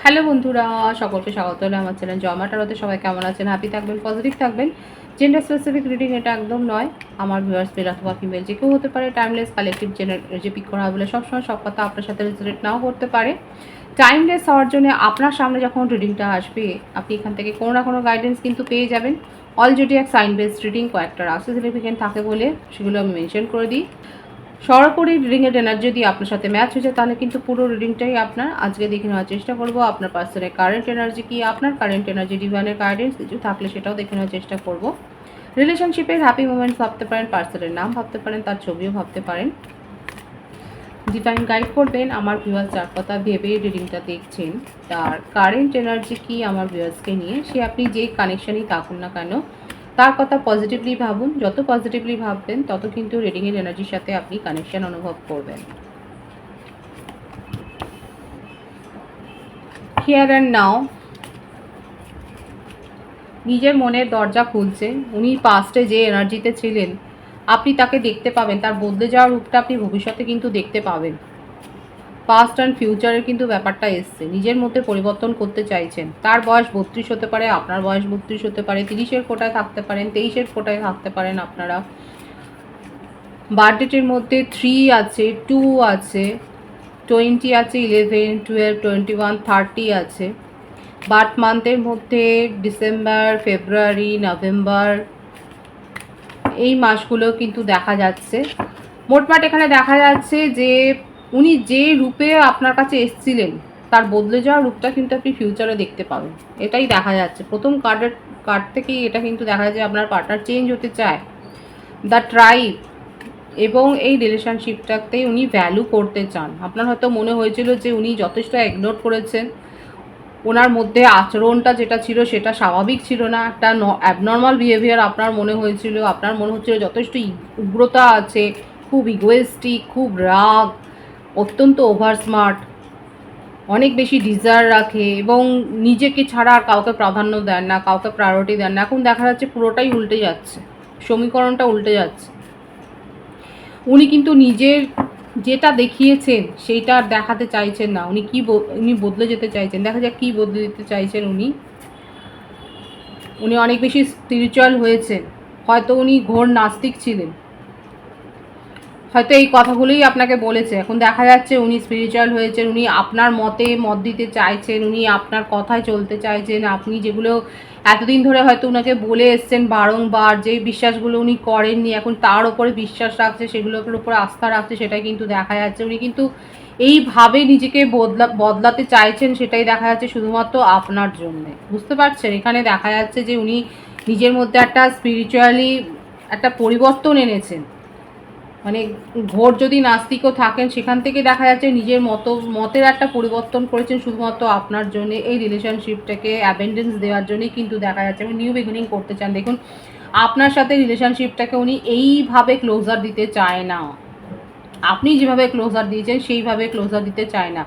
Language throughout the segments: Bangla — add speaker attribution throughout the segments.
Speaker 1: হ্যালো বন্ধুরা, সকলকে স্বাগত হলো আমার চ্যানেল জয় মা ট্যারোতে। সবাই কেমন আছেন? হ্যাপি থাকবেন, পজিটিভ থাকবেন। জেন্ডার স্পেসিফিক রিডিং এটা একদম নয়। আমার ভিউয়ার্স মেল অথবা ফিমেল যে কেউ হতে পারে। টাইমলেস কালেকটিভ যে পিক করা বলে সবসময় সব কথা আপনার সাথে রিলেট নাও করতে পারে। টাইমলেস হওয়ার জন্য আপনার সামনে যখন রিডিংটা আসবে, আপনি এখান থেকে কোনো না কোনো গাইডেন্স কিন্তু পেয়ে যাবেন। অলরেডি এক সাইন বেসড রিডিং কয়েকটা রাশি সিগনিফিকেন্ট থাকে বলে সেগুলো আমি মেনশন করে দিই। সরাসরি রিডিংয়ের এনার্জি যদি আপনার সাথে ম্যাচ হয়েছে তাহলে কিন্তু পুরো রিডিংটাই আপনার। আজকে দেখে নেওয়ার চেষ্টা করব আপনার পার্সনের কারেন্ট এনার্জি কি, আপনার কারেন্ট এনার্জি ডিভাইনের গাইডেন্স কিছু থাকলে সেটাও দেখে নেওয়ার চেষ্টা করব। রিলেশনশিপের হ্যাপি মোমেন্টস ভাবতে পারেন, পার্সনের নাম ভাবতে পারেন, তার ছবিও ভাবতে পারেন। ডিভাইন গাইড করবেন আমার ভিউয়ার্স যার কথা ভেবে রিডিংটা দেখছেন তার কারেন্ট এনার্জি কি আমার ভিউয়ার্সকে নিয়ে। সে আপনি যেই কানেকশানই থাকুন না কেন তার কথা পজিটিভলি ভাবুন। যত পজিটিভলি ভাববেন তত কিন্তু রিডিংয়ের এনার্জির সাথে আপনি কানেকশান অনুভব করবেন। হিয়ার অ্যান্ড নাও নিজের মনের দরজা খুলছে। উনি পাস্টে যে এনার্জিতে ছিলেন আপনি তাকে দেখতে পাবেন, তার বদলে যাওয়ার রূপটা আপনি ভবিষ্যতে কিন্তু দেখতে পাবেন। পাস্ট অ্যান্ড ফিউচারের কিন্তু ব্যাপারটা এসছে। নিজের মধ্যে পরিবর্তন করতে চাইছেন। তার বয়স 32 হতে পারে, আপনার বয়স 32 হতে পারে, 30-এর কোটায় থাকতে পারেন, 23-এর কোটায় থাকতে পারেন আপনারা। বার্থডেটের মধ্যে 3 আছে, 2 আছে, 20 আছে, 11, 12, 21, 30 আছে। বার্থ মান্থের মধ্যে ডিসেম্বর, ফেব্রুয়ারি, নভেম্বর এই মাসগুলো কিন্তু দেখা যাচ্ছে। মোটমাট এখানে দেখা যাচ্ছে যে উনি যে রূপে আপনার কাছে এসেছিলেন তার বদলে যাওয়ার রূপটা কিন্তু আপনি ফিউচারে দেখতে পাবেন, এটাই দেখা যাচ্ছে। প্রথম কার্ড থেকেই এটা কিন্তু দেখা যাচ্ছে আপনার পার্টনার চেঞ্জ হতে চায়। দ্য ট্রাইব এবং এই রিলেশনশিপটাতে উনি ভ্যালু করতে চান। আপনার হয়তো মনে হয়েছিল যে উনি যথেষ্ট ইগনোর করেছেন, ওনার মধ্যে আচরণটা যেটা ছিল সেটা স্বাভাবিক ছিল না, একটা অ্যাবনর্মাল বিহেভিয়ার আপনার মনে হয়েছিল। আপনার মনে হচ্ছিল যথেষ্ট উগ্রতা আছে, খুব ইগোয়েস্টিক, খুব রাগ, অত্যন্ত ওভার স্মার্ট, অনেক বেশি ডিজায়ার রাখে এবং নিজেকে ছাড়া আর কাউকে প্রাধান্য দেন না, কাউকে প্রায়োরিটি দেন না। এখন দেখা যাচ্ছে পুরোটাই উল্টে যাচ্ছে, সমীকরণটা উল্টে যাচ্ছে। উনি কিন্তু নিজের যেটা দেখিয়েছেন সেইটা আর দেখাতে চাইছেন না। উনি বদলে যেতে চাইছেন। দেখা যাক কী বদলে দিতে চাইছেন উনি। উনি অনেক বেশি স্পিরিচুয়াল হয়েছেন। হয়তো উনি ঘোর নাস্তিক ছিলেন, হয়তো এই কথাগুলোই আপনাকে বলেছে। এখন দেখা যাচ্ছে উনি স্পিরিচুয়াল হয়েছেন, উনি আপনার মতে মত দিতে চাইছেন, উনি আপনার কথায় চলতে চাইছেন। আপনি যেগুলো এতদিন ধরে হয়তো ওনাকে বলে এসছেন বারংবার, যে বিশ্বাসগুলো উনি করেননি এখন তার ওপরে বিশ্বাস রাখছে, সেগুলোর উপরে আস্থা রাখছে, সেটাই কিন্তু দেখা যাচ্ছে। উনি কিন্তু এইভাবে নিজেকে বদলাতে চাইছেন, সেটাই দেখা যাচ্ছে শুধুমাত্র আপনার জন্যে। বুঝতে পারছেন? এখানে দেখা যাচ্ছে যে উনি নিজের মধ্যে একটা স্পিরিচুয়ালি একটা পরিবর্তন এনেছেন। মানে ঘোর যদি নাস্তিকও থাকেন সেখান থেকে দেখা যাচ্ছে নিজের মতের একটা পরিবর্তন করেছেন শুধুমাত্র আপনার জন্য। এই রিলেশনশিপটাকে অ্যাবেন্ডেন্স দেওয়ার জন্যই কিন্তু দেখা যাচ্ছে উনি নিউ বিগিনিং করতে চান। দেখুন আপনার সাথে রিলেশনশিপটাকে উনি এইভাবে ক্লোজার দিতে চায় না, আপনি যেভাবে ক্লোজার দিয়েছেন সেইভাবে ক্লোজার দিতে চায় না।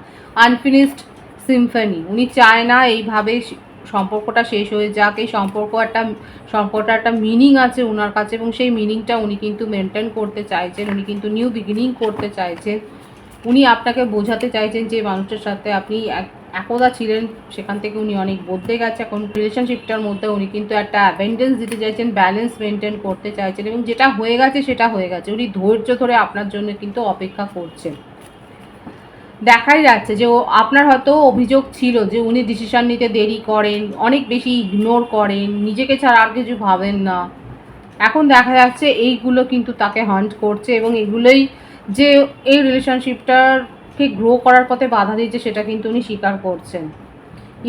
Speaker 1: আনফিনিশড সিম্ফনি উনি চায় না এইভাবে সম্পর্কটা শেষ হয়ে যাক। এই সম্পর্কটা একটা মিনিং আছে ওনার কাছে এবং সেই মিনিংটা উনি কিন্তু মেনটেন করতে চাইছেন। উনি কিন্তু নিউ বিগিনিং করতে চাইছেন। উনি আপনাকে বোঝাতে চাইছেন যে মানুষটার সাথে আপনি একদা ছিলেন সেখান থেকে উনি অনেক বদলে গেছে। এখন রিলেশনশিপটার মধ্যে উনি কিন্তু একটা অ্যাবেন্ডেন্স দিতে চাইছেন, ব্যালেন্স মেনটেন করতে চাইছেন এবং যেটা হয়ে গেছে সেটা হয়ে গেছে। উনি ধৈর্য ধরে আপনার জন্য কিন্তু অপেক্ষা করছেন। দেখাই যাচ্ছে যে আপনার হয়তো অভিযোগ ছিল যে উনি ডিসিশন নিতে দেরি করেন, অনেক বেশি ইগনোর করেন, নিজেকে ছাড়া আর কিছু ভাবেন না। এখন দেখা যাচ্ছে এইগুলো কিন্তু তাকে হান্ট করছে এবং এগুলোই যে এই রিলেশনশিপটাকে গ্রো করার পথে বাধা দিচ্ছে সেটা কিন্তু উনি স্বীকার করছেন,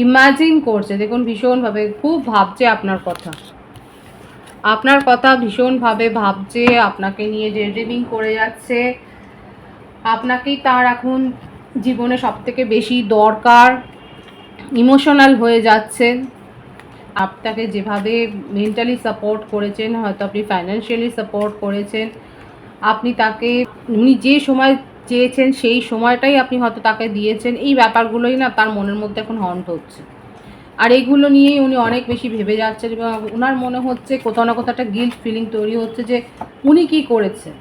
Speaker 1: ইমাজিন করছে। দেখুন ভীষণভাবে খুব ভাবছে আপনার কথা ভীষণভাবে ভাবছে, আপনাকে নিয়ে যে ড্রিমিং করে যাচ্ছে। আপনাকেই তার এখন জীবনে সবথেকে বেশি দরকার, ইমোশনাল হয়ে যাচ্ছেন। আপনাকে যেভাবে মেন্টালি সাপোর্ট করেছেন, হয়তো আপনি ফাইন্যান্সিয়ালি সাপোর্ট করেছেন, আপনি তাকে উনি যে সময় চেয়েছেন সেই সময়টাই আপনি হয়তো তাকে দিয়েছেন। এই ব্যাপারগুলোই না তার মনের মধ্যে এখন হন্ট হচ্ছে আর এইগুলো নিয়েই উনি অনেক বেশি ভেবে যাচ্ছেন এবং ওনার মনে হচ্ছে কোথাও না কোথাও একটা গিল্ট ফিলিং তৈরি হচ্ছে যে উনি কী করেছেন।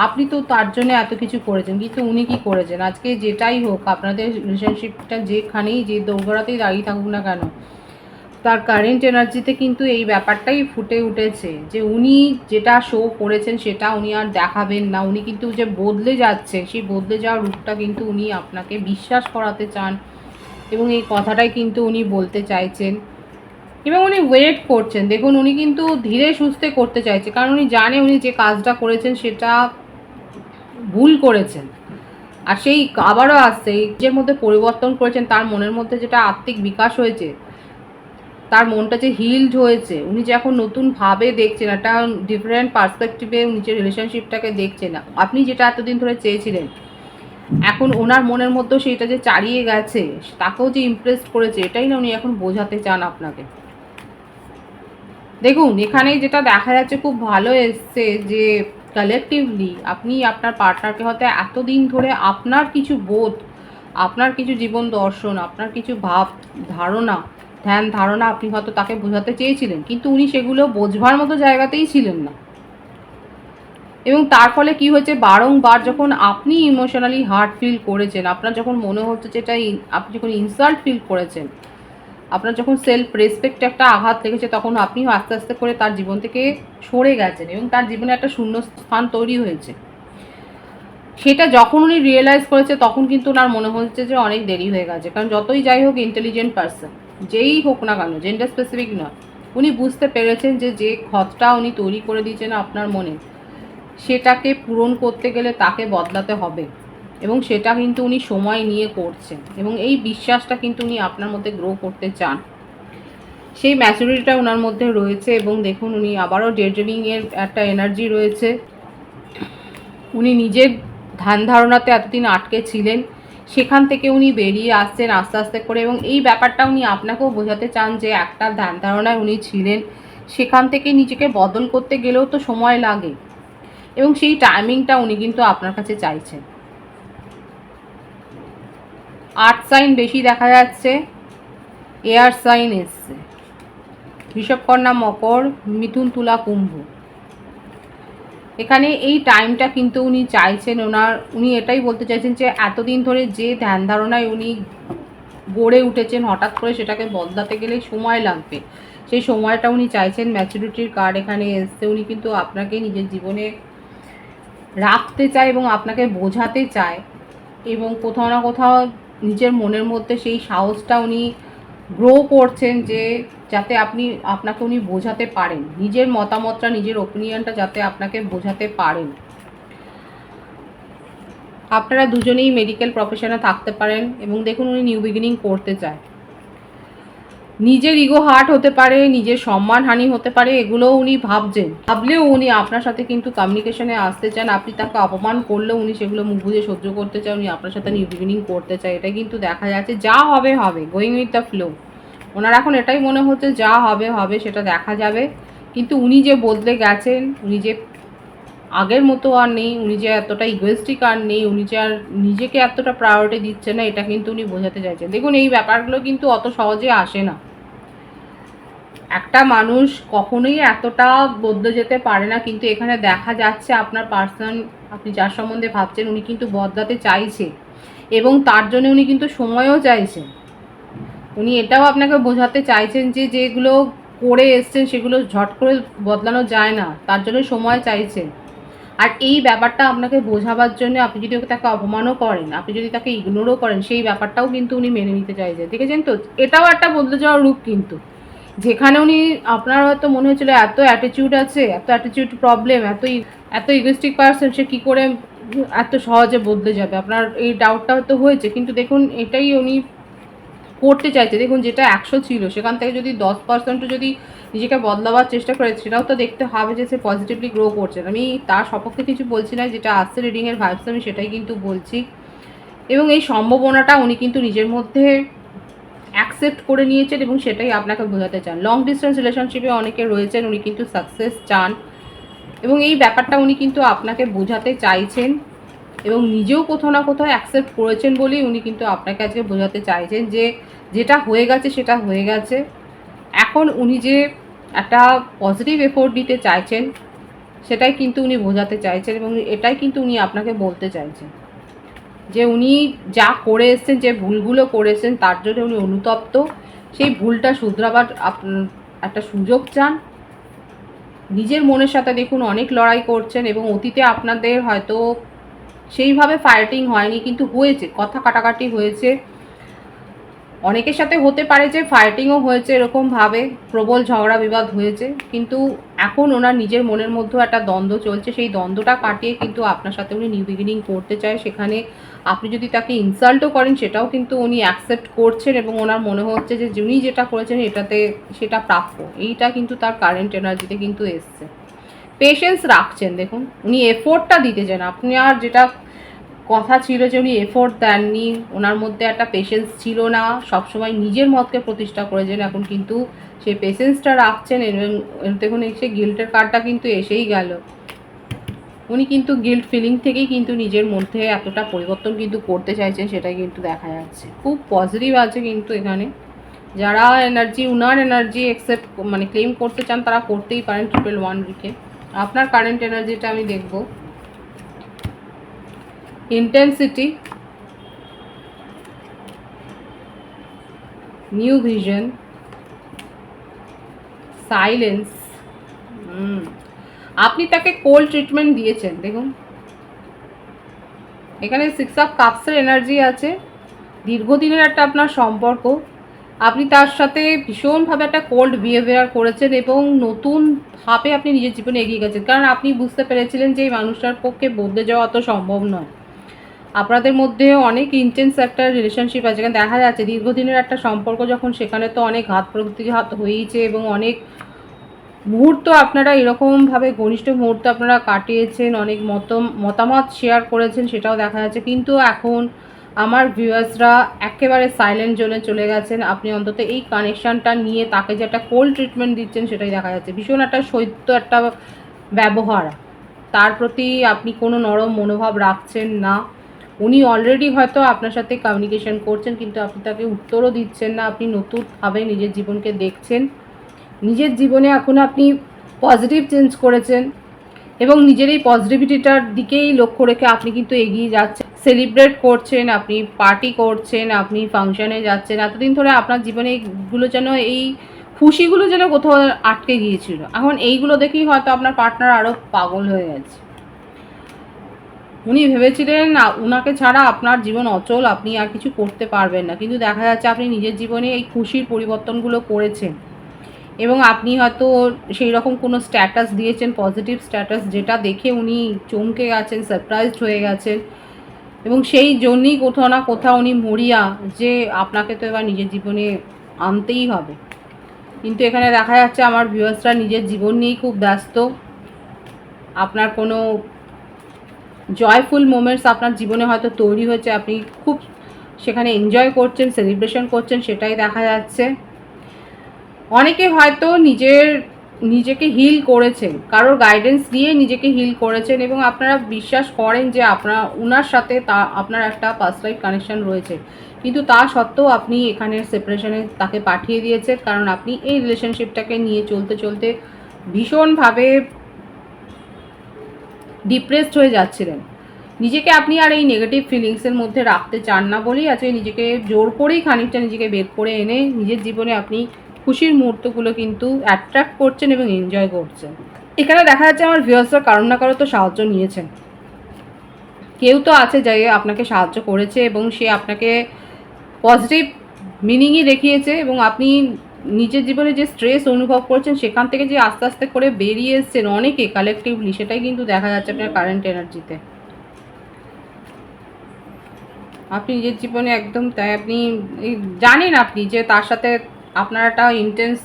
Speaker 1: আপনি তো তার জন্য এত কিছু করেছেন, কিন্তু উনি কি করেছেন? আজকে যেটাই হোক, আপনাদের রিলেশনশিপটা যেখানেই যে দোরগোড়াতেই দাঁড়িয়ে থাকুক না কেন, তার কারেন্ট এনার্জিতে কিন্তু এই ব্যাপারটাই ফুটে উঠেছে যে উনি যেটা শো করেছেন সেটা উনি আর দেখাবেন না। উনি কিন্তু যে বদলে যাচ্ছে, সেই বদলে যাওয়ার রূপটা কিন্তু উনি আপনাকে বিশ্বাস করাতে চান, এবং এই কথাটাই কিন্তু উনি বলতে চাইছেন, এবং উনি ওয়েট করছেন। দেখুন, উনি কিন্তু ধীরে সুস্থে করতে চাইছে, কারণ উনি জানে উনি যে কাজটা করেছেন সেটা ভুল করেছেন। আর সেই আবারও আসছে, নিজের মধ্যে পরিবর্তন করেছেন, তার মনের মধ্যে যেটা আত্মিক বিকাশ হয়েছে, তার মনটা যে হিলড হয়েছে, উনি যে এখন নতুনভাবে দেখছেন, একটা ডিফারেন্ট পার্সপেক্টিভে নিজের রিলেশনশিপটাকে দেখছেন। আপনি যেটা এতদিন ধরে চেয়েছিলেন, এখন ওনার মনের মধ্যেও সেইটা যে চালিয়ে গেছে, তাকেও যে ইমপ্রেস করেছে, এটাই না উনি এখন বোঝাতে চান আপনাকে। দেখুন, এখানে যেটা দেখা যাচ্ছে খুব ভালো এসছে যে কালেকটিভলি আপনি আপনার পার্টনারকে হয়তো এতদিন ধরে আপনার কিছু বোধ, আপনার কিছু জীবন দর্শন, আপনার কিছু ভাব ধারণা, ধ্যান ধারণা আপনি হয়তো তাকে বোঝাতে চেয়েছিলেন, কিন্তু উনি সেগুলো বোঝবার মতো জায়গাতেই ছিলেন না। এবং তার ফলে কি হয়েছে, বারংবার যখন আপনি ইমোশনালি হার্ট ফিল করেছেন, আপনার যখন মনে হচ্ছে যে আপনি যখন ইনসাল্ট ফিল করেছেন, আপনার যখন সেলফ রেসপেক্টে একটা আঘাত লেগেছে, তখন আপনিও আস্তে আস্তে করে তার জীবন থেকে সরে গেছেন, এবং তার জীবনে একটা শূন্য স্থান তৈরি হয়েছে। সেটা যখন উনি রিয়েলাইজ করেছে, তখন কিন্তু ওনার মনে হচ্ছে যে অনেক দেরি হয়ে গেছে। কারণ যতই যাই হোক, ইন্টেলিজেন্ট পার্সন যেই হোক না কেন, জেন্ডার স্পেসিফিক নয়, উনি বুঝতে পেরেছেন যে যে ক্ষতটা উনি তৈরি করে দিয়েছেন আপনার মনে, সেটাকে পূরণ করতে গেলে তাকে বদলাতে হবে, এবং সেটা কিন্তু উনি সময় নিয়ে করছেন, এবং এই বিশ্বাসটা কিন্তু উনি আপনার মধ্যে গ্রো করতে চান। সেই ম্যাচুরিটিটা ওনার মধ্যে রয়েছে, এবং দেখুন উনি আবারও ডেড্রিমিংয়ের একটা এনার্জি রয়েছে। উনি নিজের ধ্যান ধারণাতে এতদিন আটকে ছিলেন, সেখান থেকে উনি বেরিয়ে আসছেন আস্তে আস্তে করে, এবং এই ব্যাপারটা উনি আপনাকেও বোঝাতে চান যে একটা ধ্যান ধারণায় উনি ছিলেন, সেখান থেকে নিজেকে বদল করতে গেলেও তো সময় লাগে, এবং সেই টাইমিংটা উনি কিন্তু আপনার কাছে চাইছেন। আর্থ সাইন বেশি দেখা যাচ্ছে, এয়ার সাইন এসছে, বৃষভকন্যা, মকর, মিথুন, তুলা, কুম্ভ। এখানে এই টাইমটা কিন্তু উনি চাইছেন, উনি এটাই বলতে চাইছেন যে এতদিন ধরে যে ধ্যান ধারণায় উনি গড়ে উঠেছেন, হঠাৎ করে সেটাকে বদলাতে গেলে সময় লাগবে। সেই সময়টা উনি চাইছেন। ম্যাচুরিটির কার্ড এখানে এসছে। উনি কিন্তু আপনাকে নিজের জীবনে রাখতে চায় এবং আপনাকে বোঝাতে চায়, এবং কোথাও না কোথাও নিজের মনের মধ্যে সেই সাহসটা উনি গ্রো করছেন, যে যাতে আপনাকে উনি বোঝাতে পারেন, নিজের মতামতটা, নিজের ওপিনিয়নটা যাতে আপনাকে বোঝাতে পারেন। আপনারা দুজনেই মেডিকেল প্রফেশনে থাকতে পারেন, এবং দেখুন উনি নিউ বিগিনিং করতে চায়। নিজের ইগো হার্ট হতে পারে, নিজের সম্মানহানি হতে পারে, এগুলোও উনি ভাবলেও উনি আপনার সাথে কিন্তু কমিউনিকেশনে আসতে চান। আপনি তাকে অপমান করলেও উনি সেগুলো মুখ বুঝে সহ্য করতে চান, উনি আপনার সাথে নিউ বিগিনিং করতে চায়। এটা কিন্তু দেখা যাচ্ছে, যা হবে হবে, গোয়িং উইথ দ্য ফ্লো। ওনার এখন এটাই মনে হচ্ছে যা হবে হবে, সেটা দেখা যাবে। কিন্তু উনি যে বদলে গেছেন, উনি যে আগের মতো আর নেই, উনি যে এতটা ইগোয়েস্টিক আর নেই, উনি যে আর নিজেকে এতটা প্রায়োরিটি দিচ্ছে না, এটা কিন্তু উনি বোঝাতে চাইছেন। দেখুন, এই ব্যাপারগুলো কিন্তু অত সহজে আসে না। একটা মানুষ কখনোই এতটা বদলে যেতে পারে না, কিন্তু এখানে দেখা যাচ্ছে আপনার পার্সন, আপনি যার সম্বন্ধে ভাবছেন, উনি কিন্তু বদলাতে চাইছে, এবং তার জন্য উনি কিন্তু সময়ও চাইছেন। উনি এটাও আপনাকে বোঝাতে চাইছেন যে যেগুলো করে এসছেন সেগুলো ঝট করে বদলানো যায় না, তার জন্য সময় চাইছেন। আর এই ব্যাপারটা আপনাকে বোঝাবার জন্য আপনি যদি তাকে অপমানও করেন, আপনি যদি তাকে ইগনোরও করেন, সেই ব্যাপারটাও কিন্তু উনি মেনে নিতে চাইছেন। দেখেছেন তো, এটাও একটা বদলে যাওয়ার রূপ কিন্তু, যেখানে উনি আপনার হয়তো মনে হচ্ছিল এত অ্যাটিটিউড আছে, এত অ্যাটিটিউড প্রবলেম, এত ইগোস্টিক পার্সন, সে কী করে এত সহজে বদলে যাবে, আপনার এই ডাউটটা হয়তো হয়েছে। কিন্তু দেখুন, এটাই উনি করতে চাইছে। দেখুন, যেটা 100 ছিল সেখান থেকে যদি 10% যদি নিজেকে বদলাবার চেষ্টা করে, সেটাও তো দেখতে হবে যে সে পজিটিভলি গ্রো করছে। আমি তার সপক্ষে কিছু বলছি না, যেটা আসছে রিডিংয়ের ভাইবস আমি সেটাই কিন্তু বলছি, এবং এই সম্ভাবনাটা উনি কিন্তু নিজের মধ্যে অ্যাকসেপ্ট করে নিয়েছেন, এবং সেটাই আপনাকে বোঝাতে চান। লং ডিস্টেন্স রিলেশনশিপে অনেকে রয়েছেন, উনি কিন্তু সাকসেস চান, এবং এই ব্যাপারটা উনি কিন্তু আপনাকে বোঝাতে চাইছেন, এবং নিজেও কোথাও না কোথাও অ্যাকসেপ্ট করেছেন বলেই উনি কিন্তু আপনাকে আজকে বোঝাতে চাইছেন যে যেটা হয়ে গেছে সেটা হয়ে গেছে। এখন উনি যে একটা পজিটিভ এফোর্ট দিতে চাইছেন, সেটাই কিন্তু উনি বোঝাতে চাইছেন এবং এটাই কিন্তু উনি আপনাকে বলতে চাইছেন যে উনি যা করে এসছেন, যে ভুলগুলো করেছেন তার জন্য উনি অনুতপ্ত, সেই ভুলটা শুধরাবার একটা সুযোগ চান। নিজের মনের সাথে দেখুন অনেক লড়াই করছেন এবং অতীতে আপনাদের হয়তো সেইভাবে ফাইটিং হয়নি, কিন্তু হয়েছে, কথা কাটাকাটি হয়েছে, অনেকের সাথে হতে পারে যে ফাইটিংও হয়েছে, এরকমভাবে প্রবল ঝগড়া বিবাদ হয়েছে, কিন্তু এখন ওনার নিজের মনের মধ্যেও একটা দ্বন্দ্ব চলছে। সেই দ্বন্দ্বটা কাটিয়ে কিন্তু আপনার সাথে উনি নিউ বিগিনিং করতে চায়। সেখানে আপনি যদি তাকে ইনসাল্টও করেন সেটাও কিন্তু উনি অ্যাকসেপ্ট করছেন এবং ওনার মনে হচ্ছে যে উনি যেটা করেছেন এটাতে সেটা প্রাপ্য। এইটা কিন্তু তার কারেন্ট এনার্জিতে কিন্তু এসছে। পেশেন্স রাখছেন, দেখুন উনি এফোর্টটা দিতে চান। আপনি আর যেটা কথা ছিল যে উনি এফোর্ট দেননি, ওনার মধ্যে একটা পেশেন্স ছিল না, সবসময় নিজের মতকে প্রতিষ্ঠা করেছেন, এখন কিন্তু সেই পেশেন্সটা রাখছেন। এবং দেখুন এসে গিল্টের কার্ডটা কিন্তু এসেই গেল। উনি কিন্তু গিল্ট ফিলিং থেকেই কিন্তু নিজের মধ্যে এতটা পরিবর্তন কিন্তু করতে চাইছেন, সেটাই কিন্তু দেখা যাচ্ছে। খুব পজিটিভ আছে কিন্তু এখানে। যারা এনার্জি, উনার এনার্জি অ্যাকসেপ্ট মানে ক্লেম করতে চান তারা করতেই পারেন 111 রিকে। আপনার কারেন্ট এনার্জিটা আমি দেখব। Intensity, new vision, silence. আপনি তাকে কোল্ড ট্রিটমেন্ট দিয়েছেন, দেখুন এখানে 6 অফ কাপসের এনার্জি আছে। দীর্ঘদিনের একটা আপনার সম্পর্ক, আপনি তার সাথে ভীষণভাবে একটা কোল্ড বিহেভিয়ার করেছেন এবং নতুনভাবে আপনি নিজের জীবনে এগিয়ে গেছেন, কারণ আপনি বুঝতে পেরেছিলেন যে এই মানুষটার পক্ষে বদলে যাওয়া অত সম্ভব নয়। আপনাদের মধ্যে অনেক ইন্টেন্স একটা রিলেশনশিপ আছে, এখানে দেখা যাচ্ছে দীর্ঘদিনের একটা সম্পর্ক যখন, সেখানে তো অনেক ঘাত প্রতিঘাত হয়েইছে এবং অনেক মুহূর্ত আপনারা এরকমভাবে ঘনিষ্ঠ মুহূর্ত আপনারা কাটিয়েছেন, অনেক মতামত শেয়ার করেছেন, সেটাও দেখা যাচ্ছে। কিন্তু এখন আমার ভিউয়ার্সরা একেবারে সাইলেন্ট জোনে চলে গেছেন। আপনি অন্তত এই কানেকশানটা নিয়ে তাকে যে একটা কোল্ড ট্রিটমেন্ট দিচ্ছেন সেটাই দেখা যাচ্ছে। ভীষণ একটা শৈত্য একটা ব্যবহার, তার প্রতি আপনি কোনো নরম মনোভাব রাখছেন না। উনি অলরেডি হয়তো আপনার সাথে কমিউনিকেশন করছেন, কিন্তু আপনি তাকে উত্তরও দিচ্ছেন না। আপনি নতুনভাবে নিজের জীবনকে দেখছেন, নিজের জীবনে এখন আপনি পজিটিভ চেঞ্জ করেছেন এবং নিজের এই পজিটিভিটিটার দিকেই লক্ষ্য রেখে আপনি কিন্তু এগিয়ে যাচ্ছেন, সেলিব্রেট করছেন, আপনি পার্টি করছেন, আপনি ফাংশানে যাচ্ছেন। এতদিন ধরে আপনার জীবনে এইগুলো যেন, এই খুশিগুলো যেন কোথাও আটকে গিয়েছিল, এখন এইগুলো দেখেই হয়তো আপনার পার্টনার আরও পাগল হয়ে গেছে। উনি ভেবেছিলেন উনাকে ছাড়া আপনার জীবন অচল, আপনি আর কিছু করতে পারবেন না, কিন্তু দেখা যাচ্ছে আপনি নিজের জীবনে এই খুশির পরিবর্তনগুলো করেছেন এবং আপনি হয়তো সেই রকম কোনো স্ট্যাটাস দিয়েছেন, পজিটিভ স্ট্যাটাস, যেটা দেখে উনি চমকে গেছেন, সারপ্রাইজড হয়ে গেছেন এবং সেই জন্যই কোথাও না কোথাও উনি মরিয়া যে আপনাকে তো এবার নিজের জীবনে আনতেই হবে। কিন্তু এখানে দেখা যাচ্ছে আমার ভিউয়ার্সরা নিজের জীবন নিয়েই খুব ব্যস্ত। আপনার কোনো জয়ফুল মোমেন্টস আপনার জীবনে হয়তো তৈরি হয়েছে, আপনি খুব সেখানে এনজয় করছেন, সেলিব্রেশন করছেন, সেটাই দেখা যাচ্ছে। অনেকে হয়তো নিজেকে হিল করেছেন, কারোর গাইডেন্স দিয়ে নিজেকে হিল করেছেন এবং আপনারা বিশ্বাস করেন যে উনার সাথে আপনার একটা পাস্ট লাইফ কানেকশন রয়েছে, কিন্তু তা সত্ত্বেও আপনি এখানে সেপারেশনে তাকে পাঠিয়ে দিয়েছেন, কারণ আপনি এই রিলেশনশিপটাকে নিয়ে চলতে চলতে ভীষণভাবে ডিপ্রেসড হয়ে যাচ্ছিলেন। নিজেকে আপনি আর এই নেগেটিভ ফিলিংসের মধ্যে রাখতে চান না বলেই আজকে নিজেকে জোর করেই খানিকটা নিজেকে বের করে এনে নিজের জীবনে আপনি খুশির মুহূর্তগুলো কিন্তু অ্যাট্রাক্ট করছেন এবং এনজয় করছেন। এখানে দেখা যাচ্ছে আমার ভিউয়ার্সরা কারো না কারো তো সাহায্য নিয়েছেন, কেউ তো আছে যে আপনাকে সাহায্য করেছে এবং সে আপনাকে পজিটিভ মিনিংই দেখিয়েছে এবং আপনি নিজের জীবনে যে স্ট্রেস অনুভব করছেন সেখান থেকে যে আস্তে আস্তে করে বেরিয়ে এসছেন অনেকে কালেকটিভলি, সেটাই কিন্তু দেখা যাচ্ছে আপনার কারেন্ট এনার্জিতে। আপনি নিজের জীবনে একদম তাই আপনি জানেন আপনি যে তার সাথে আপনার একটা ইন্টেন্স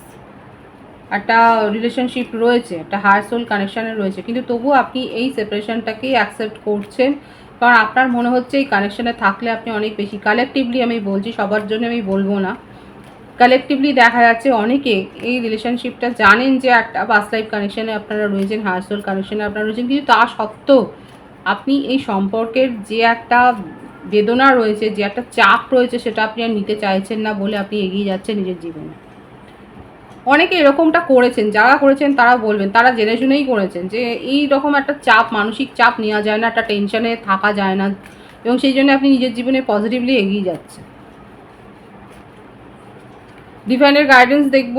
Speaker 1: একটা রিলেশনশিপ রয়েছে, একটা হায়ার সোল কানেকশানে রয়েছে, কিন্তু তবুও আপনি এই সেপারেশনটাকেই অ্যাকসেপ্ট করছেন, কারণ আপনার মনে হচ্ছে এই কানেকশানে থাকলে আপনি অনেক বেশি, কালেকটিভলি আমি বলছি, সবার জন্য আমি বলবো না, কালেকটিভলি দেখা যাচ্ছে অনেকে এই রিলেশনশিপটা জানেন যে একটা পাস্ট লাইফ কানেকশানে আপনারা রয়েছেন, হায়ার সোল কানেকশানে আপনারা রয়েছেন, কিন্তু তা সত্ত্বেও আপনি এই সম্পর্কের যে একটা বেদনা রয়েছে, যে একটা চাপ রয়েছে, সেটা আপনি আর নিতে চাইছেন না বলে আপনি এগিয়ে যাচ্ছেন নিজের জীবনে। অনেকে এরকমটা করেছেন, যারা করেছেন তারা বলবেন, তারা জেনে শুনেই করেছেন যে এই রকম একটা চাপ, মানসিক চাপ নেওয়া যায় না, একটা টেনশনে থাকা যায় না, এবং সেই জন্য আপনি নিজের জীবনে পজিটিভলি এগিয়ে যাচ্ছেন। ডিভাইনের গাইডেন্স দেখব।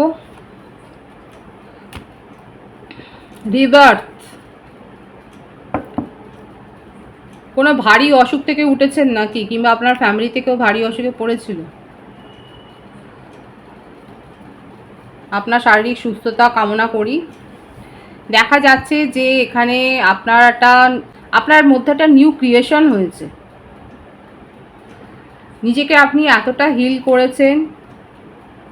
Speaker 1: রিবার্থ, কোনো ভারী অসুখ থেকে উঠেছেন নাকি, কিংবা আপনার ফ্যামিলি থেকেও ভারী অসুখে পড়েছিল? আপনার শারীরিক সুস্থতা কামনা করি। দেখা যাচ্ছে যে এখানে আপনার মধ্যে একটা নিউ ক্রিয়েশন হয়েছে। নিজেকে আপনি এতটা হিল করেছেন,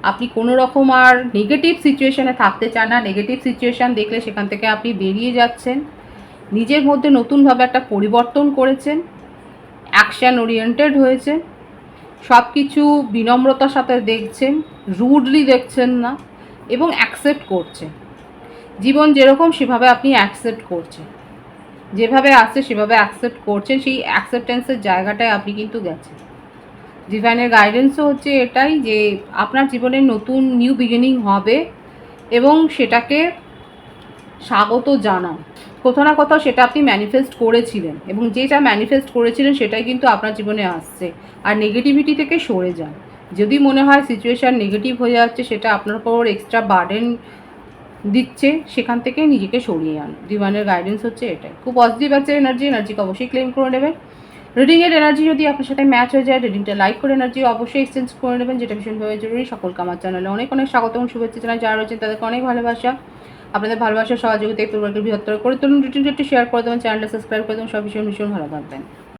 Speaker 1: আপনি কোনো রকম আর নেগেটিভ সিচুয়েশানে থাকতে চান না। নেগেটিভ সিচুয়েশান দেখলে সেখান থেকে আপনি বেরিয়ে যাচ্ছেন। নিজের মধ্যে নতুনভাবে একটা পরিবর্তন করেছেন, অ্যাকশান ওরিয়েন্টেড হয়েছে, সব কিছু বিনম্রতার সাথে দেখছেন, রুডলি দেখছেন না, এবং অ্যাকসেপ্ট করছেন। জীবন যেরকম সেভাবে আপনি অ্যাকসেপ্ট করছেন, যেভাবে আসছে সেভাবে অ্যাকসেপ্ট করছেন। সেই অ্যাকসেপ্টেন্সের জায়গাটায় আপনি কিন্তু গেছেন। ডিভাইনের গাইডেন্সও হচ্ছে এটাই যে আপনার জীবনে নতুন নিউ বিগিনিং হবে, এবং সেটাকে স্বাগত জানান। কোথাও না কোথাও সেটা আপনি ম্যানিফেস্ট করেছিলেন, এবং যেটা ম্যানিফেস্ট করেছিলেন সেটাই কিন্তু আপনার জীবনে আসছে। আর নেগেটিভিটি থেকে সরে যান। যদি মনে হয় সিচুয়েশান নেগেটিভ হয়ে যাচ্ছে, সেটা আপনার উপর এক্সট্রা বার্ডেন দিচ্ছে, সেখান থেকে নিজেকে সরিয়ে আন। ডিভাইনের গাইডেন্স হচ্ছে এটাই। খুব পজিটিভ আছে এনার্জিকে অবশ্যই ক্লেম করে নেবেন। রিডিংয়ের এনার্জি যদি আপনার সাথে ম্যাচ হয়ে যায়, রিডিংটা লাইক করে এনার্জি অবশ্যই এক্সচেঞ্জ করে নেবেন, যেটা ভীষণভাবে জরুরি। সকলকে আমার চ্যানেলে অনেক অনেক স্বাগত এবং শুভেচ্ছা জানাই। যারা রয়েছেন তাদেরকে অনেক ভালোবাসা। আপনাদের ভালোবাসার সহযোগিতায় পরিবারকে বৃহত্তর করে তুলুন। রিটিনটি শেয়ার করে দেবেন, চ্যানেলটা সাবস্ক্রাইব করে দেবেন। সব ভীষণ ভীষণ ভালো থাকবেন।